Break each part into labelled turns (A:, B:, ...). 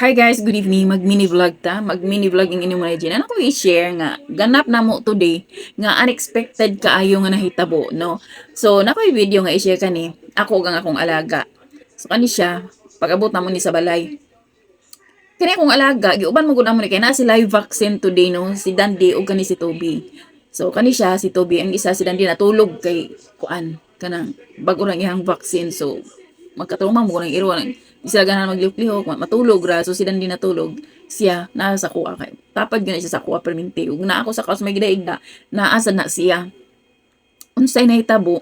A: Hi guys, good evening. Mag-mini vlog ta. Mag-mini vlog ang inyong mga dyan. Ano ko i-share nga, ganap na mo today, nga unexpected kaayo nga nahitabo, no? So, nako video nga i-share kani, ako gang akong alaga. So, kani siya, pag-abot na mo ni sa balay. Kani akong alaga, giuban mo gud mo ni kay na si live vaccine today, no? Si Dandy o kani si Toby. So, kani siya, si Toby, ang isa si Dandy natulog kay kuan, kanang bago lang iyang vaccine. So, magkatrauma mo ng iro lang sila ganan magliw-lihok matulog ra so sila din natulog siya nasa sa kuha kay tapad gyud siya sa kuha perminti ug na ako sa kaos may gidaig na naasa na siya unsay nahitabo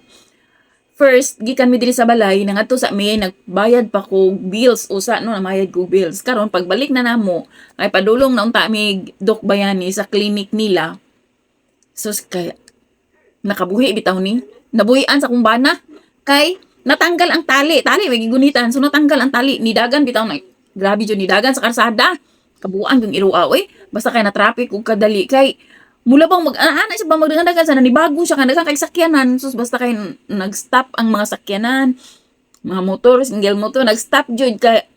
A: first gikan mi diri sa balay nangadto sa mi nagbayad pa ko bills usa no namayad ko bills karon pagbalik na namo ay padulong na unta mi Doc Bayani sa clinic nila so kay nakabuhi bitaw ni nabuhian sa kong bana kay natanggal ang tali may gigunitan so natanggal ang tali nidagan bitaw na grabe jud nidagan sa karsada kabuan yung iruaw basta kay na traffic ug kadali kay mula bang ana siya ba magdagan sa nanibago siya kanagang kay sakyanan sus basta kay nag-stop ang mga sakyanan mga motor single motor nag-stop jud kay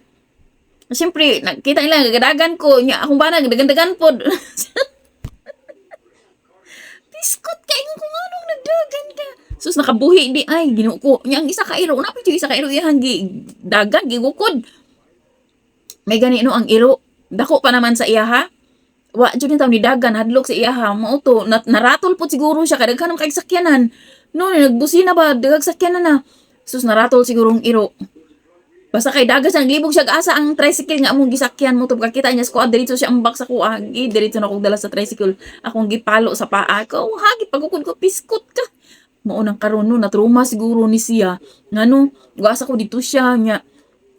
A: siyempre nakita nila gagadagan ko nya akong bana dagan-dagan pod biskot kay kung anong nagdagan ka sus nakabuhi di ay Ginoo ko nya ang isa ka iro na pud isa ka iro iyang dagan gigukod may gani no ang iro dako pa naman sa iya ha wa jud ni taw ni dagan hadlok sa iya ha mao to naratol pud siguro siya kadaghan kay sakyanan no nagbusina ba dagag sakyanan na sus naratol siguro ang iro basta kay dagas ang libog siya asa ang tricycle nga among gisakyan mo to pagkita niya squad diretso siya ambak sa kuha diretso na kog dala sa tricycle akong gipalo sa paa ko hagi pagukod ko piskot ka maunang karon no natruma siguro ni siya ngano gasa ko dito siya nya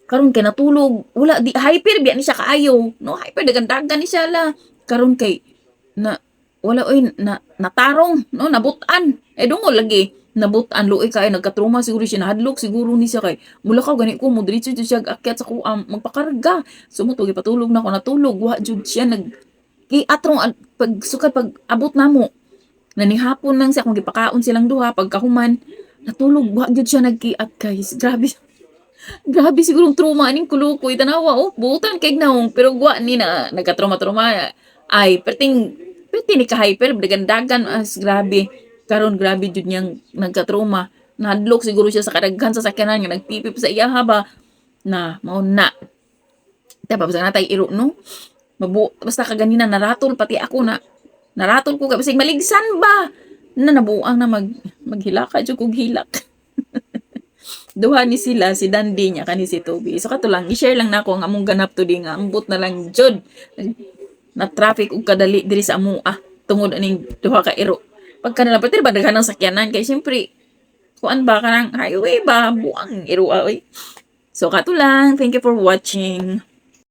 A: karon kay natulog wala di hyper biya ni siya kaayo no hyper dagan-dagan ni siya la karon kay na wala oy natarong no nabutan dungol lagi nabutan luoy kay nagkatruma siguro siya nahadlok siguro ni siya kay mula ka gani ko mo diretso siya akyat sa kuam magpakarga sumuto patulog na ko natulog wa jud siya nag atrong pagsukat pag abot namo nanihapon lang siya kung gipakaon silang duha pagkahuman natulog wa gyud siya nagkiat guys grabe sigurong trauma aning kulukoy tanawa buutan kay naong pero wa ni na nagkatrauma ay perting ni ka hyper dagan-dagan as grabe karon grabe jud niyang nagkatrauma nahadlok siguro siya sa kadaghan sa sakyanan nga nagpipip sa iya ba na mao na tapos natay iro no basta kaganina naratol pati ako na naratol ko kasi maligsan ba na nabuang na maghilaka jud kog hilak duha ni sila si Dandy nya kani si Toby so kato lang i-share lang nako ang among ganap today nga ambot na lang jud na traffic ug kadali diri sa amua tungod aning duha ka iro pagka na pati ba daghan ng sakyanan kay syempre kuan ba kanang highway ba buang iro so kato lang thank you for watching.